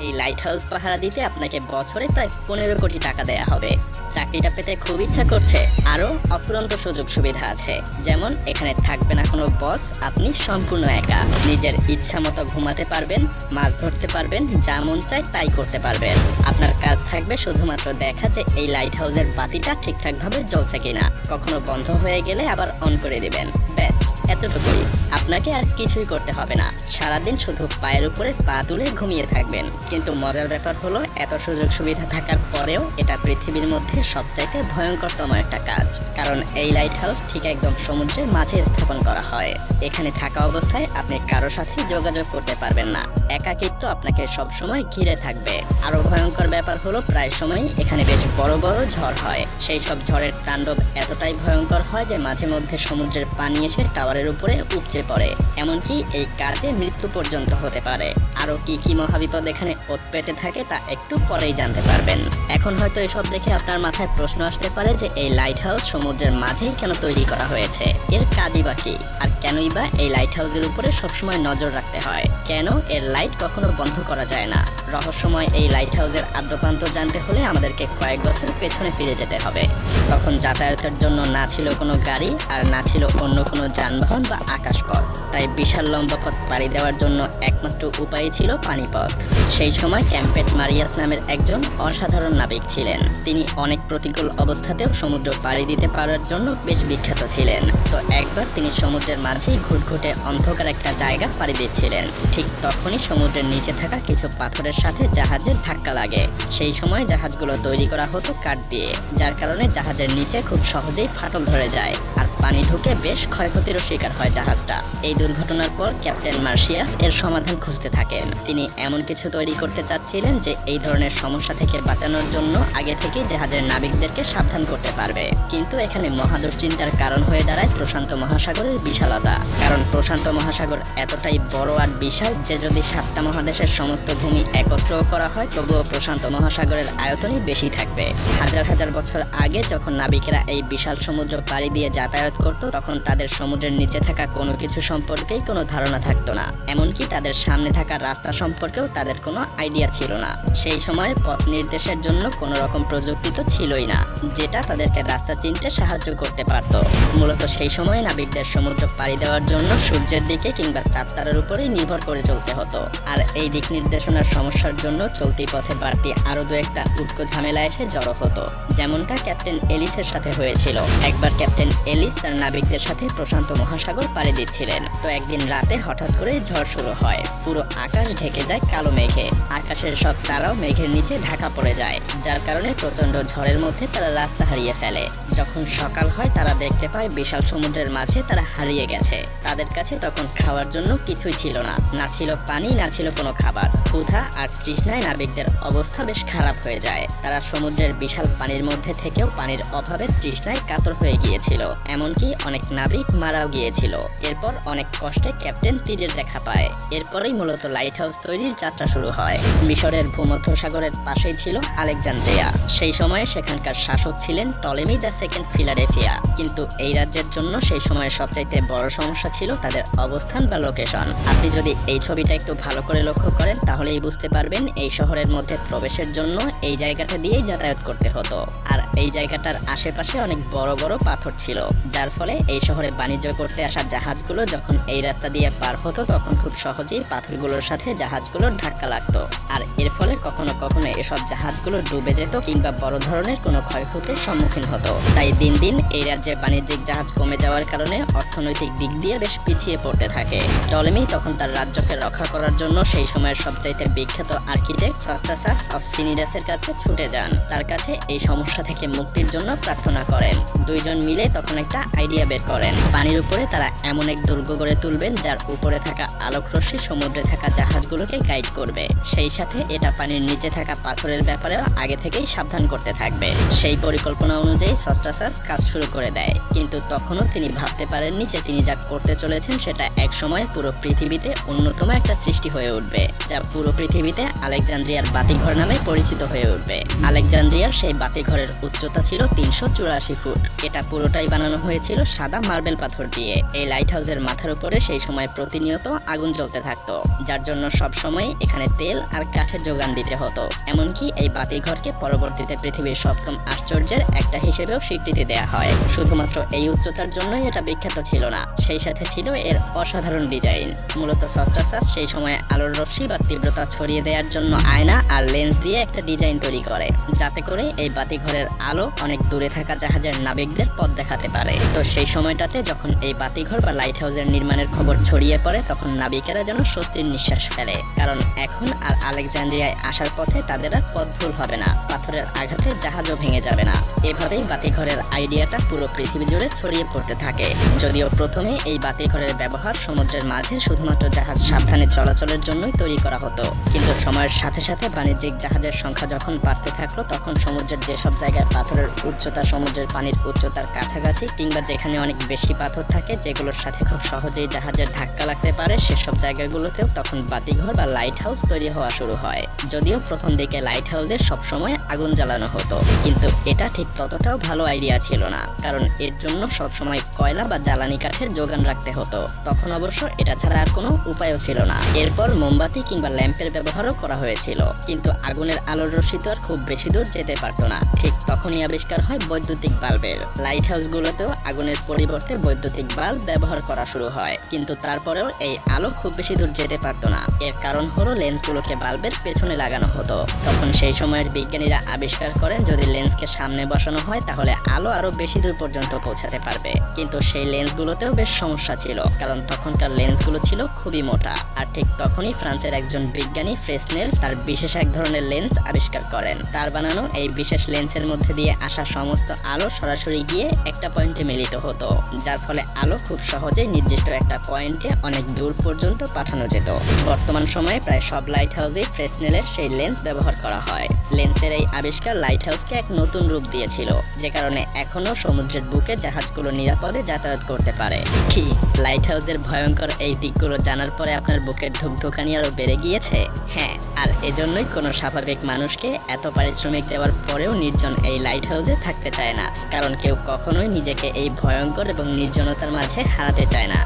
এই light house পাহারা দিতে আপনাকে বছরে প্রায় 15 কোটি টাকা দেয়া হবে। চাকরিটা পেতে খুব ইচ্ছা করছে? আরও অফুরন্ত সুযোগ সুবিধা আছে। যেমন এখানে থাকবে না কোনো বস, আপনি সম্পূর্ণ একা। নিজের ইচ্ছা মতো ঘুমাতে পারবেন, মাছ ধরতে পারবেন, যা মন চায় তাই করতে পারবেন। আপনার কাজ থাকবে শুধুমাত্র দেখা যে এই লাইট হাউসের বাতিটা ঠিকঠাকভাবে জ্বলছে কিনা, কখনো বন্ধ হয়ে গেলে আবার অন করে দিবেন। ব্যাস, এতটুকুই। আপনাকে আর কিছুই করতে হবে না। সারাদিন শুধু পায়ের উপরে পা তুলে ঘুমিয়ে থাকবেন। কিন্তু মজার ব্যাপার হলো, এত সুযোগ সুবিধা থাকার পরেও এটা পৃথিবীর মধ্যে সবচাইতে ভয়ঙ্করতম একটা কাজ। কারণ এই লাইট হাউস ঠিক একদম সমুদ্রের মাঝে স্থাপন করা হয়। এখানে থাকা অবস্থায় আপনি কারো সাথে যোগাযোগ করতে পারবেন না। একাকিত্ব আপনাকে সবসময় ঘিরে থাকবে। আরো ভয়ঙ্কর ব্যাপার হলো, প্রায় সময়ই এখানে বেশ বড় বড় ঝড় হয়। সেই সব ঝড়ের তাণ্ডব এতটাই ভয়ঙ্কর হয় যে মাঝে মধ্যে সমুদ্রের পানি এসে টাওয়ারের উপরে উপচে পড়ে। এমনকি এই কাজে মৃত্যু পর্যন্ত হতে পারে। আরো কি কি মহাবিপদ এখানে ওত পেতে থাকে তা একটু পরেই জানতে পারবেন। এখন হয়তো এসব দেখে আপনার মাথায় প্রশ্ন আসতে পারে যে এই লাইট হাউস সমুদ্রের মাঝেই কেন তৈরি করা হয়েছে, এর কাজই বা কি, আর কেনই বা এই লাইট হাউসের উপরে সবসময় নজর রাখতে হয়, কেন এর লাইট কখনো বন্ধ করা যায় না। রহস্যময় এই লাইট হাউসের আদ্যপান্ত জানতে হলে আমাদেরকে কয়েক বছর পেছনে ফিরে যেতে হবে। তখন যাতায়াতের জন্য না ছিল কোনো গাড়ি, আর না ছিল অন্য কোনো যানবাহন বা আকাশপথ। তাই বিশাল লম্বা পথ পাড়ি দেওয়ার জন্য একমাত্র উপায় ছিল পানিপথ। সেই সময় ক্যাম্পেট মারিয়াস নামের একজন অসাধারণ নাবিক ছিলেন। তিনি অনেক প্রতিকূল অবস্থাতেও সমুদ্র পাড়ি দিতে পারার জন্য বেশ বিখ্যাত ছিলেন। তো একবার তিনি সমুদ্রের মাঝেই ঘুটঘুটে অন্ধকার একটা জায়গা পাড়ি দিচ্ছিলেন। ঠিক তখনই সমুদ্রের নিচে থাকা কিছু পাথরের সাথে জাহাজের ধাক্কা লাগে। সেই সময় জাহাজগুলো তৈরি করা হতো কাঠ দিয়ে, যার কারণে জাহাজের নিচে খুব সহজেই ফাটল ধরে যায়, আর পানি ঢুকে বেশ ক্ষয়ক্ষতিরও শিকার হয় জাহাজটা। এই দুর্ঘটনার পর ক্যাপ্টেন মার্শিয়াস এর সমাধান খুঁজতে থাকেন। তিনি এমন কিছু তৈরি করতে চাচ্ছিলেন যে এই ধরনের সমস্যা থেকে বাঁচানোর জন্য আগে থেকেই জাহাজের নাবিকদেরকে সাবধান করতে পারবে। কিন্তু এখানে মহা দুশ্চিন্তার কারণ হয়ে দাঁড়ায় প্রশান্ত মহাসাগরের বিশালতা। কারণ প্রশান্ত মহাসাগর এতটাই বড় আর বিশাল যে যদি 7টা মহাদেশের সমস্ত ভূমি একত্র করা হয় তবুও প্রশান্ত মহাসাগরের আয়তনই বেশি থাকবে। হাজার হাজার বছর আগে যখন নাবিকেরা এই বিশাল সমুদ্র পাড়ি দিয়ে যাতায়াত করত, তখন তাদের সমুদ্রের নিচে থাকা কোনো কিছু সম্পর্কেই কোনো ধারণা থাকতো না। এমনকি তাদের সামনে থাকা রাস্তা সম্পর্কেও তাদের কোনো আইডিয়া ছিল না। সেই সময় পথ নির্দেশের জন্য কোনো রকম প্রযুক্তি তো ছিলই না, যেটা তাদেরকে রাস্তা চিনতে সাহায্য করতে পারত। মূলত সেই সময় নাবিকদের সমুদ্র পাড়ি দেওয়ার জন্য সূর্যের দিকে কিংবা চাঁদ তারার উপরেই নির্ভর করে চলতে হতো। আর এই দিক নির্দেশনার সমস্যার জন্য চলতি পথে বাড়তি আরো দু একটা উটকো ঝামেলা এসে জড়ো হতো, যেমনটা ক্যাপ্টেন এলিসের সাথে হয়েছিল। একবার ক্যাপ্টেন এলিস তার নাবিকদের সাথে প্রশান্ত মহাসাগর পাড়ি দিচ্ছিলেন। তো একদিন রাতে হঠাৎ করে ঝড় শুরু হয়। পুরো আকাশ ঢেকে যায় কালো মেঘে। আকাশের সব তারাও মেঘের নিচে ঢাকা পড়ে যায়, যার কারণে প্রচন্ড ঝড়ের মধ্যে তারা রাস্তা হারিয়ে ফেলে। যখন সকাল হয় তারা দেখতে পায় বিশাল সমুদ্রের মাঝে তারা হারিয়ে গেছে। তাদের কাছে তখন খাওয়ার জন্য কিছুই ছিল না, না ছিল পানি, না ছিল কোনো খাবার। ক্ষুধা আর তৃষ্ণায় নাবিকদের অবস্থা বেশ খারাপ হয়ে যায়। তারা সমুদ্রের বিশাল পানির মধ্যে থেকেও পানির অভাবে তৃষ্ণায় কাতর হয়ে গিয়েছিল। এমনকি অনেক নাবিক মারাও গিয়েছিল। এরপর অনেক কষ্টে ক্যাপ্টেন তীরের দেখা পায়। এরপরেই মূলত লাইট হাউস তৈরির যাত্রা শুরু হয়। মিশরের ভূমধ্যসাগরের পাশেই ছিল আলেকজান্দ্রিয়া। সেই সময়ে সেখানকার শাসক ছিলেন টলেমি দ্য সেকেন্ড ফিলাডেলফিয়া। কিন্তু এই রাজ্যের জন্য সেই সময়ের সবচাইতে বড় সমস্যা ছিল তাদের অবস্থান বা লোকেশন। আপনি যদি এই ছবিটা একটু ভালো করে লক্ষ্য করেন তাহলেই বুঝতে পারবেন এই শহরের মধ্যে প্রবেশের জন্য এই জায়গাটা দিয়েই যাতায়াত করতে হতো। আর এই জায়গাটার আশেপাশে অনেক বড় বড় পাথর ছিল, যার ফলে এই শহরে বাণিজ্য করতে আসা জাহাজগুলো যখন এই রাস্তা দিয়ে পার হতো তখন খুব সহজেই পাথরগুলোর সাথে জাহাজগুলোর ধাক্কা লাগতো। আর এর ফলে কখনো কখনো এসব জাহাজগুলো ডুবে যেত কিংবা বড় ধরনের কোনো ক্ষয়ক্ষতির সম্মুখীন হতো। তাই দিন দিন এই রাজ্যে বাণিজ্যিক জাহাজ কমে যাওয়ার কারণে অর্থনৈতিক দিক দিয়ে বেশ পিছিয়ে পড়তে থাকে। টলেমি তখন তার রাজ্যকে রক্ষা করার জন্য সেই সময়ের সবচাইতে বিখ্যাত আর্কিটেক্ট সস্ট্রাসাস অফ সিনিডাসের কাছে ছুটে যান। তার কাছে এই সমস্যা থেকে মুক্তির জন্য প্রার্থনা করেন। দুইজন মিলে তখন একটা আইডিয়া বের করেন। পানির উপরে তারা এমন এক দুর্গ গড়ে তুলবেন যার উপরে থাকা আলোকরশ্মি সমুদ্রে থাকা জাহাজগুলোকে গাইড করবে। সেই সাথে এটা পানির নিচে থাকা পাথরের ব্যাপারেও আগে থেকেই সাবধান করতে থাকবে। সেই পরিকল্পনা অনুযায়ী সস্ট্রাসাস কাজ শুরু করে দেয়। কিন্তু তখনও তিনি ভাবতে পারেননি যে তিনি যা করতে চলেছেন সেটা একসময় পুরো পৃথিবীতে অন্যতম একটা সৃষ্টি হয়ে উঠবে, যা পুরো পৃথিবীতে আলেকজান্দ্রিয়ার বাতিঘর নামে পরিচিত হয়ে উঠবে। আলেকজান্দ্রিয়ার সেই বাতিঘরের উচ্চতা ছিল 384 ফুট। এটা পুরোটাই বানানো হয়েছে হয়েছিল সাদা মার্বেল পাথর দিয়ে। এই লাইট হাউসের মাথার উপরে সেই সময় প্রতিনিয়ত আগুন জ্বলতে থাকতো, যার জন্য সব সময় এখানে তেল আর কাঠের যোগান দিতে হতো। এমনকি এই বাতিঘরকে পরবর্তীতে পৃথিবীর সপ্তম আশ্চর্যের একটা হিসেবেও স্বীকৃতি দেয়া হয়। শুধুমাত্র এই উচ্চতার জন্যই এটা বিখ্যাত ছিল না, সেই সাথে ছিল এর অসাধারণ ডিজাইন। মূলত সস্টাসাস সেই সময় আলোর রশ্মি বা তীব্রতা ছড়িয়ে দেওয়ার জন্য আয়না আর লেন্স দিয়ে একটা ডিজাইন তৈরি করে, যাতে করে এই বাতিঘরের আলো অনেক দূরে থাকা জাহাজের নাবিকদের পথ দেখাতে পারে। তো সেই সময়টাতে যখন এই বাতিঘর বা লাইট হাউসের নির্মাণের খবর ছড়িয়ে পড়ে, তখন নাবিকেরা যেন স্বস্তির নিঃশ্বাস ফেলে, কারণ এখন আর আলেকজান্দ্রিয়ায় আসার পথে তাদের আর পথ ভুল হবে না, পাথরের আঘাতে জাহাজও ভেঙে যাবে না। এভাবেই বাতিঘরের আইডিয়াটা পুরো পৃথিবী জুড়ে ছড়িয়ে পড়তে থাকে। যদিও প্রথমে এই বাতিঘরের ব্যবহার সমুদ্রের মাঝে শুধুমাত্র জাহাজ সাবধানে চলাচলের জন্যই তৈরি করা হতো, কিন্তু সময়ের সাথে সাথে বাণিজ্যিক জাহাজের সংখ্যা যখন বাড়তে থাকলো, তখন সমুদ্রের যেসব জায়গায় পাথরের উচ্চতা সমুদ্রের পানির উচ্চতার কাছাকাছি কিংবা যেখানে অনেক বেশি পাথর থাকে যেগুলোর সাথে খুব সহজেই জাহাজের ধাক্কা লাগতে পারে, সেসব জায়গাগুলোতেও তখন বাতিঘর বা লাইট হাউস তৈরি হওয়া শুরু হয়। যদিও প্রথম দিকে লাইট হাউসে সবসময় আগুন জ্বালানো হতো, কিন্তু এটা ঠিক ততটাও ভালো আইডিয়া ছিল না, কারণ এর জন্য সবসময় কয়লা বা জ্বালানি কাঠের যোগান রাখতে হতো। তখন অবশ্য এটা ছাড়া আর কোনো উপায়ও ছিল না। এরপর মোমবাতি কিংবা ল্যাম্পের ব্যবহারও করা হয়েছিল, কিন্তু আগুনের আলোর রশ্মি তো আর খুব বেশি দূর যেতে পারতো না। ঠিক তখনই আবিষ্কার হয় বৈদ্যুতিক বাল্বের। লাইট হাউসগুলোতেও আগুনের পরিবর্তে বৈদ্যুতিক বাল্ব ব্যবহার করা শুরু হয়, কিন্তু তারপরেও এই আলো খুব বেশি দূর যেতে পারতো না। এর কারণ হলো লেন্সগুলোকে বাল্বের পেছনে লাগানো হতো। তখন সেই সময়ের বিজ্ঞানীরা আবিষ্কার করেন যদি লেন্সকে সামনে বসানো হয় তাহলে আলো আরো বেশি দূর পর্যন্ত পৌঁছাতে পারবে, কিন্তু সেই লেন্সগুলোতেও বেশ সমস্যা ছিল, কারণ তখনকার লেন্সগুলো ছিল খুবই মোটা। আর ঠিক তখনই ফ্রান্সের একজন বিজ্ঞানী ফ্রেসনেল তার বিশেষ এক ধরনের লেন্স আবিষ্কার করেন। তার বানানো এই বিশেষ লেন্সের মধ্যে দিয়ে আসা সমস্ত আলো সরাসরি গিয়ে একটা পয়েন্টে মিলিত হতো, যার ফলে আলো খুব সহজেই নির্দিষ্ট একটা পয়েন্টে অনেক দূর পর্যন্ত পাঠানো যেত। বর্তমান সময়ে প্রায় সব লাইট হাউসে ফ্রেসনেলের সেই লেন্স ব্যবহার করা হয়। লেন্সের এই আবিষ্কার লাইট হাউসকে এক নতুন রূপ দিয়েছিল, যে কারণে এখনো সমুদ্রের বুকে জাহাজগুলো নিরাপদে যাতায়াত করতে পারে। কি লাইট হাউসের ভয়ঙ্কর এই দিকগুলো জানার পরে আপনার বুকের ঢুকঢুকানি আরো বেড়ে গিয়েছে? হ্যাঁ, আর এজন্যই কোনো স্বাভাবিক মানুষকে এত পারিশ্রমিক দেওয়ার পরেও নির্জন এই লাইট হাউসে থাকতে চায় না, কারণ কেউ কখনোই নিজেকে এই ভয়ঙ্কর এবং নির্জনতার মাঝে হারাতে চায় না।